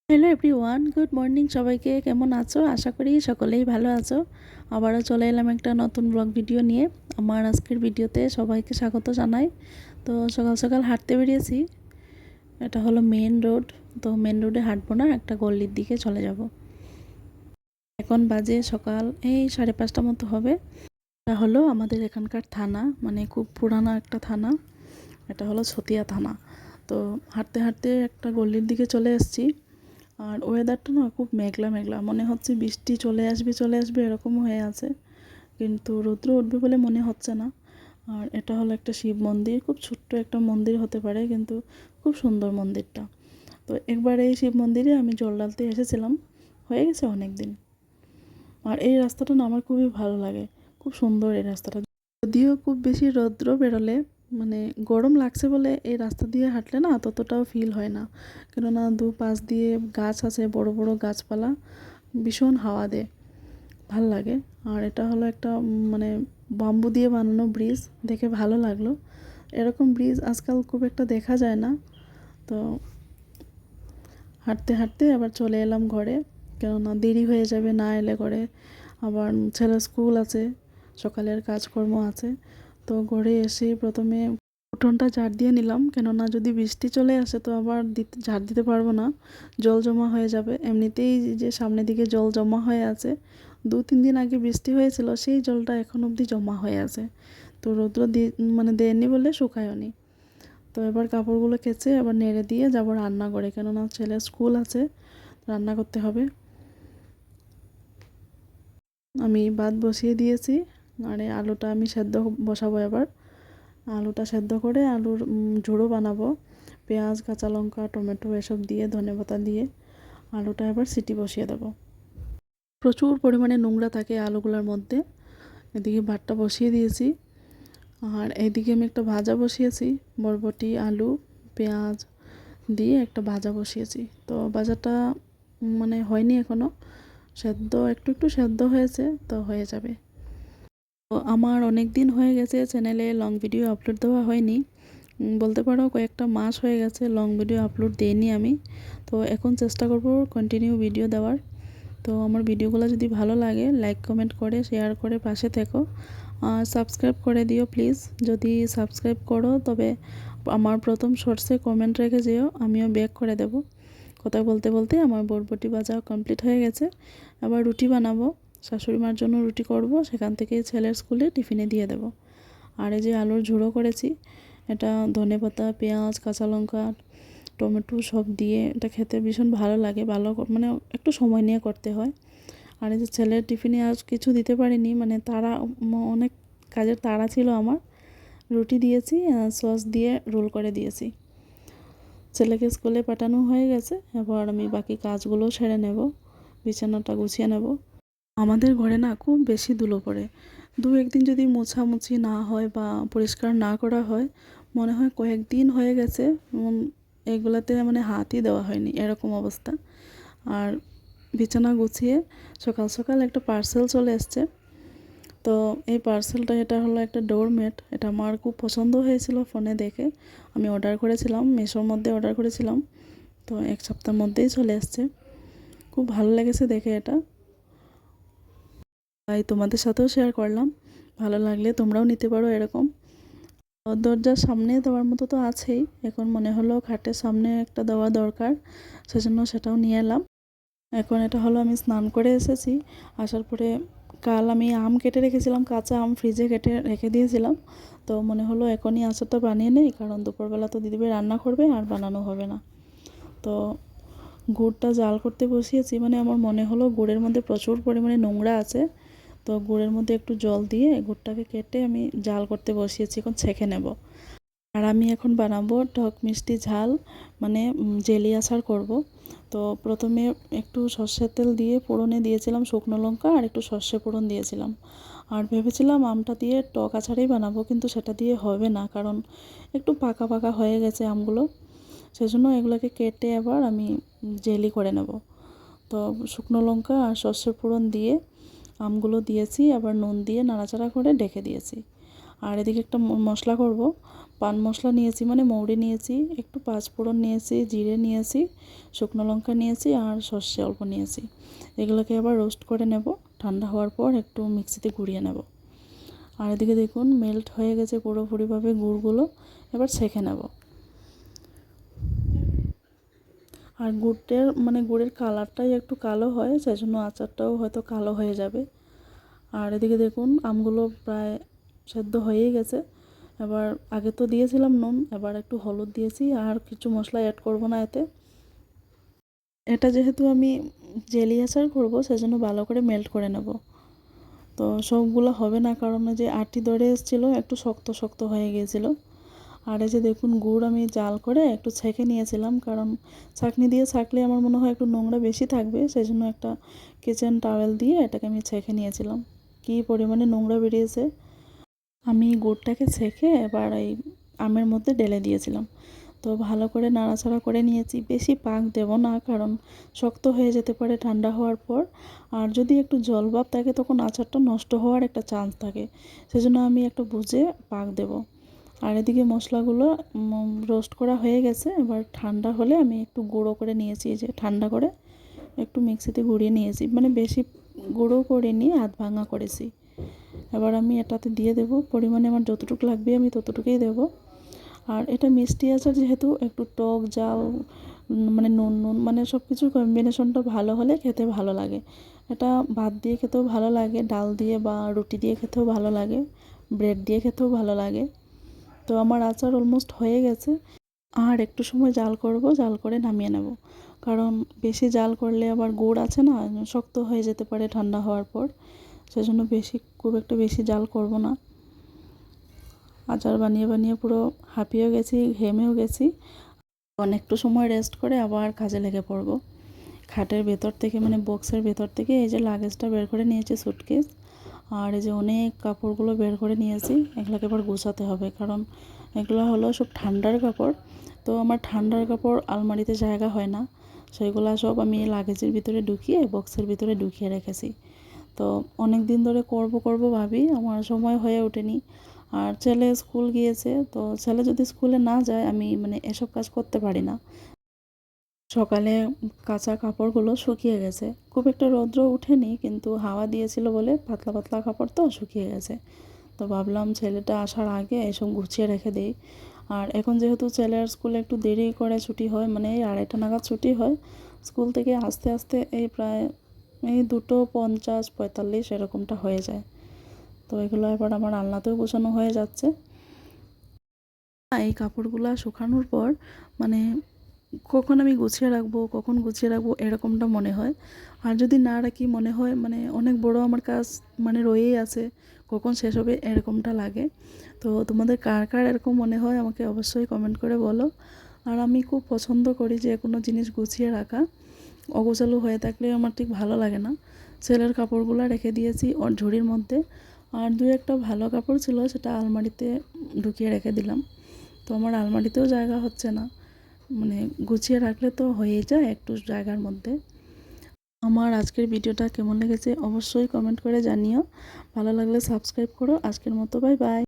Hello everyone, good morning সবাইকে। কেমন আছো? আশা করি সকলেই ভালো আছো। আবারও চলে এলাম একটা নতুন ব্লগ ভিডিও নিয়ে। আমার আজকের ভিডিওতে সবাইকে স্বাগত জানাই। তো সকাল সকাল হাঁটতে বেরিয়েছি। এটা হলো মেন রোড। তো মেন রোডে হাঁটবো না, একটা গলির দিকে চলে যাব। এখন বাজে সকাল এই 5:30 মতো হবে। এটা হলো আমাদের এখানকার থানা, মানে খুব পুরানো একটা থানা। এটা হলো ছতিয়া থানা। তো হাঁটতে হাঁটতে একটা গলির দিকে চলে এসেছি। আর ওয়েদারটা না খুব মেঘলা মেঘলা, মনে হচ্ছে বৃষ্টি চলে আসবে এরকম হয়ে আছে, কিন্তু রৌদ্র উঠবে বলে মনে হচ্ছে না। আর এটা হলো একটা শিব মন্দির, খুব ছোট্ট একটা মন্দির হতে পারে, কিন্তু খুব সুন্দর মন্দিরটা। তো একবার এই শিব মন্দিরে আমি জল ঢালতে এসেছিলাম, হয়ে গেছে অনেক দিন। আর এই রাস্তাটা না আমার খুবই ভালো লাগে, খুব সুন্দর এই রাস্তাটা। যদিও খুব বেশি রৌদ্র বেরোলে, মানে গরম লাগছে বলে এই রাস্তা দিয়ে হাঁটলে না ততটাও ফিল হয় না, কেননা দুপাশ দিয়ে গাছ আছে, বড় বড় গাছপালা, ভীষণ হাওয়া দেয়, ভাল লাগে। আর এটা হলো একটা মানে বাম্বু দিয়ে বানানো ব্রিজ, দেখে ভালো লাগলো। এরকম ব্রিজ আজকাল খুব একটা দেখা যায় না। তো হাঁটতে হাঁটতে আবার চলে এলাম ঘরে, কেননা দেরি হয়ে যাবে না এলে ঘরে। আবার ছেলের স্কুল আছে, সকালের কাজকর্ম আছে। তো ঘরে এসে প্রথমে উঠোনটা ঝাড় দিয়ে নিলাম, কেননা যদি বৃষ্টি চলে আসে তো আবার ঝাড় দিতে পারবো না, জল জমা হয়ে যাবে। এমনিতেই যে সামনের দিকে জল জমা হয়ে আছে, 2-3 দিন আগে বৃষ্টি হয়েছিল, সেই জলটা এখন অবধি জমা হয়ে আছে। তো রৌদ্র দিয়ে মানে দেয়নি বলে শুকায়নি। তো এবার কাপড়গুলো কেচে আবার নেড়ে দিয়ে যাবো রান্না করে, কেননা ছেলের স্কুল আছে, রান্না করতে হবে। আমি ভাত বসিয়ে দিয়েছি, আর এই আলুটা আমি সেদ্ধ বসাবো এবার। আলুটা সেদ্ধ করে আলুর ঝোড়ো বানাবো, পেঁয়াজ, কাঁচা লঙ্কা, টমেটো এসব দিয়ে, ধনেপাতা দিয়ে আলুটা এবার সিটি বসিয়ে দেবো। প্রচুর পরিমাণে নোংরা থাকে আলুগুলোর মধ্যে। এদিকে ভাতটা বসিয়ে দিয়েছি, আর এইদিকে আমি একটা ভাজা বসিয়েছি, বরবটি, আলু, পেঁয়াজ দিয়ে একটা ভাজা বসিয়েছি। তো ভাজাটা মানে হয়নি এখনও, সেদ্ধ একটু একটু সেদ্ধ হয়েছে, তো হয়ে যাবে। তো আমার অনেক দিন হয়ে গেছে চ্যানেলে লং ভিডিও আপলোড দেওয়া হয়নি, বলতে পারো কয়েকটা মাস হয়ে গেছে লং ভিডিও আপলোড দিইনি আমি। তো এখন চেষ্টা করব কন্টিনিউ ভিডিও দেওয়ার। তো আমার ভিডিওগুলো যদি ভালো লাগে লাইক কমেন্ট করে শেয়ার করে পাশে থেকো, আর সাবস্ক্রাইব করে দিও প্লিজ। যদি সাবস্ক্রাইব করো তবে আমার প্রথম শর্টসে কমেন্ট রেখে যেও, আমিও ব্যাক করে দেব। কথা বলতে বলতে আমার বরবটি ভাজা কমপ্লিট হয়ে গেছে। আবার রুটি বানাবো, শাশুড়ি মার জন্য রুটি করব, সেখান থেকে ছেলের স্কুলে টিফিনে দিয়ে দেব। আর এই যে আলুর ঝুড়ো করেছি, এটা ধনেপাতা, পেঁয়াজ, কাঁচা লঙ্কা, টমেটো সব দিয়ে এটা খেতে ভীষণ ভালো লাগে, ভালো মানে একটু সময় নিয়ে করতে হয়। আর এই যে ছেলের টিফিনে আজ কিছু দিতে পারিনি, মানে তারা অনেক কাজের তাড়া ছিল আমার। রুটি দিয়েছি, সস দিয়ে রোল করে দিয়েছি। ছেলেকে স্কুলে পাঠানো হয়ে গেছে, এবার আমি বাকি কাজগুলো সেরে নেব, বিছানাটা গুছিয়ে নেব। আমাদের ঘরে না খুব বেশি ধুলো পড়ে, 2-1 দিন যদি মোছামুছি না হয় বা পরিষ্কার না করা হয়, মনে হয় কয়েকদিন হয়ে গেছে এগুলাতে মানে হাতই দেওয়া হয়নি, এরকম অবস্থা। আর বিছানা গুছিয়ে সকাল সকাল একটা পার্সেল চলে এসছে। তো এই পার্সেলটা, এটা হলো একটা ডোরমেট। এটা আমার খুব পছন্দ হয়েছিল ফোনে দেখে, আমি অর্ডার করেছিলাম, মিশোর মধ্যে অর্ডার করেছিলাম। তো 1 সপ্তাহের মধ্যেই চলে এসছে, খুব ভালো লেগেছে দেখে এটা, তাই তোমাদের সাথেও শেয়ার করলাম। ভালো লাগলে তোমরাও নিতে পারো এরকম। দরজার সামনে দেওয়ার মতো তো আছেই, এখন মনে হলো খাটের সামনে একটা দেওয়া দরকার, সেজন্য সেটাও নিয়ে এলাম। এখন এটা হলো আমি স্নান করে এসেছি, আসার পরে কাল আমি আম কেটে রেখেছিলাম, কাঁচা আম ফ্রিজে কেটে রেখে দিয়েছিলাম। তো মনে হলো এখনই আচারটা বানিয়ে নেই, কারণ দুপুরবেলা তো দিদিভাই রান্না করবে আর বানানো হবে না। তো গুড়টা জাল করতে বসিয়েছি, মানে আমার মনে হলো গুড়ের মধ্যে প্রচুর পরিমাণে নোংরা আছে। তো গুড়ের মধ্যে একটু জল দিয়ে গুড়টাকে কেটে আমি জাল করতে বসিয়েছি, এখন ছেঁকে নেব। আর আমি এখন বানাবো টক মিষ্টি ঝাল, মানে জেলি আচার করব। তো প্রথমে একটু সর্ষের তেল দিয়ে ফোড়নে দিয়েছিলাম শুকনো লঙ্কা, আর একটু সর্ষে ফোড়ন দিয়েছিলাম। আর ভেবেছিলাম আমটা দিয়ে টক আচারই বানাবো, কিন্তু সেটা দিয়ে হবে না, কারণ একটু পাকা পাকা হয়ে গেছে আমগুলো। সেজন্য এগুলোকে কেটে আবার আমি জেলি করে নেব। তো শুকনো লঙ্কা আর সর্ষে ফোড়ন দিয়ে আমগুলো দিয়েছি, আবার নুন দিয়ে নাড়াচাড়া করে ঢেকে দিয়েছি। আর এদিকে একটা মশলা করব, পান মশলা নিয়েছি, মানে মৌরি নিয়েছি, একটু পাঁচফোড়ন নিয়েছি, জিরে নিয়েছি, শুকনো লঙ্কা নিয়েছি আর সর্ষে অল্প নিয়েছি। এগুলোকে আবার রোস্ট করে নেব। ঠান্ডা হওয়ার পর একটু মিক্সিতে গুঁড়িয়ে নেব। আর এদিকে দেখুন মেল্ট হয়ে গেছে পুরোপুরিভাবে গুড়গুলো। এবার ছেঁকে নেব। আর গুড়ের কালারটাই একটু কালো হয়, সেই জন্য আচারটাও হয়তো কালো হয়ে যাবে। আর এদিকে দেখুন আমগুলো প্রায় সেদ্ধ হয়েই গেছে। এবার আগে তো দিয়েছিলাম নুন, এবার একটু হলুদ দিয়েছি, আর কিছু মশলা অ্যাড করব না এতে। এটা যেহেতু আমি জেলি আচার করব, সেজন্য ভালো করে মেল্ট করে নেব। তো সবগুলো হবে না, কারণ যে আটি ধরে এসেছিলো একটু শক্ত শক্ত হয়ে গিয়েছিলো। আর এই যে দেখুন গুড় আমি জাল করে একটু ছেঁকে নিয়েছিলাম, কারণ ছাঁকনি দিয়ে ছাঁকলে আমার মনে হয় একটু নোংরা বেশি থাকবে, সেই জন্য একটা কিচেন টাওয়েল দিয়ে এটাকে আমি ছেঁকে নিয়েছিলাম। কী পরিমাণে নোংরা বেরিয়েছে! আমি গুড়টাকে ছেঁকে এবার এই আমের মধ্যে ঢেলে দিয়েছিলাম। তো ভালো করে নাড়াচাড়া করে নিয়েছি। বেশি পাক দেব না, কারণ শক্ত হয়ে যেতে পারে ঠান্ডা হওয়ার পর। আর যদি একটু জলভাব থাকে তখন আচারটা নষ্ট হওয়ার একটা চান্স থাকে, সেজন্য আমি একটু বুঝে পাক দেব। আর এদিকে মশলাগুলো রোস্ট করা হয়ে গেছে। এবার ঠান্ডা হলে আমি একটু গুঁড়ো করে নিয়েছি, এই যে ঠান্ডা করে একটু মিক্সিতে গুঁড়িয়ে নিয়েছি, মানে বেশি গুঁড়ো করিনি, আধ ভাঙা করেছি। এবার আমি এটাতে দিয়ে দেব, পরিমাণে আমার যতটুকু লাগবে আমি ততটুকুই দেব। আর এটা মিষ্টি আচার যেহেতু, একটু টক ঝাল মানে নুন নুন মানে সব কিছুর কম্বিনেশনটা ভালো হলে খেতে ভালো লাগে। এটা ভাত দিয়ে খেতেও ভালো লাগে, ডাল দিয়ে বা রুটি দিয়ে খেতেও ভালো লাগে, ব্রেড দিয়ে খেতেও ভালো লাগে। তো আমার আচার অলমোস্ট হয়ে গেছে। আর একটু সময় জাল করব, জাল করে নামিয়ে নেব, কারণ বেশি জাল করলে আবার গুড় আছে না, শক্ত হয়ে যেতে পারে ঠান্ডা হওয়ার পর। সেজন্য খুব একটা বেশি জাল করব না। আচার বানিয়ে বানিয়ে পুরো হাঁপিয়েও গেছি, ঘেমেও গেছি। অনেকটা সময় রেস্ট করে আবার কাজে লেগে পড়ব। খাটের ভেতর থেকে, মানে বক্সের ভেতর থেকে এই যে লাগেজটা বের করে নিয়েছি, সুটকেস, আর এই যে অনেক কাপড়গুলো বের করে নিয়েছি। এগুলোকে এবার গুছাতে হবে, কারণ এগুলো হলো সব ঠান্ডার কাপড়। তো আমার ঠান্ডার কাপড় আলমারিতে জায়গা হয় না, সেগুলো সব আমি লাগেজের ভিতরে ঢুকিয়ে বক্সের ভিতরে ঢুকিয়ে রেখেছি। তো অনেক দিন ধরে করব ভাবি, আমার সময় হয়ে ওঠেনি। আর ছেলে স্কুল গিয়েছে, তো ছেলে যদি স্কুলে না যায় আমি মানে এসব কাজ করতে পারি না। সকালে কাঁচা কাপড়গুলো শুকিয়ে গেছে, খুব একটা রৌদ্র উঠেনি, কিন্তু হাওয়া দিয়েছিল বলে পাতলা পাতলা কাপড় তো শুকিয়ে গেছে। তো ভাবলাম ছেলেটা আসার আগে এসব গুছিয়ে রেখে দিই। আর এখন যেহেতু ছেলের স্কুলে একটু দেরি করে ছুটি হয়, মানে এই 2:30 নাগাদ ছুটি হয় স্কুল থেকে, আস্তে আস্তে এই প্রায় 2:50-45 এরকমটা হয়ে যায়। তো এগুলো এবার আমার আলনাতেও গোছানো হয়ে যাচ্ছে। এই কাপড়গুলো শুকানোর পর মানে কখন আমি গুছিয়ে রাখবো এরকমটা মনে হয়। আর যদি না রাখি মনে হয় মানে অনেক বড় আমার কাজ মানে রয়েই আছে, কখন শেষ হবে এরকমটা লাগে। তো তোমাদের কার কার এরকম মনে হয় আমাকে অবশ্যই কমেন্ট করে বলো। আর আমি খুব পছন্দ করি যে কোনো জিনিস গুছিয়ে রাখা, অগোছালো হয়ে থাকলে আমার ঠিক ভালো লাগে না। ছেলের কাপড়গুলো রেখে দিয়েছি ওর ঝুড়ির মধ্যে, আর দু একটা ভালো কাপড় ছিল সেটা আলমারিতে ঢুকিয়ে রেখে দিলাম। তো আমার আলমারিতেও জায়গা হচ্ছে না, মানে গুছিয়ে রাখলে তো হয়েই যায় একটু জায়গার মধ্যে। আমার আজকের ভিডিওটা কেমন লেগেছে অবশ্যই কমেন্ট করে জানিও। ভালো লাগলে সাবস্ক্রাইব করো। আজকের মতো বাই বাই।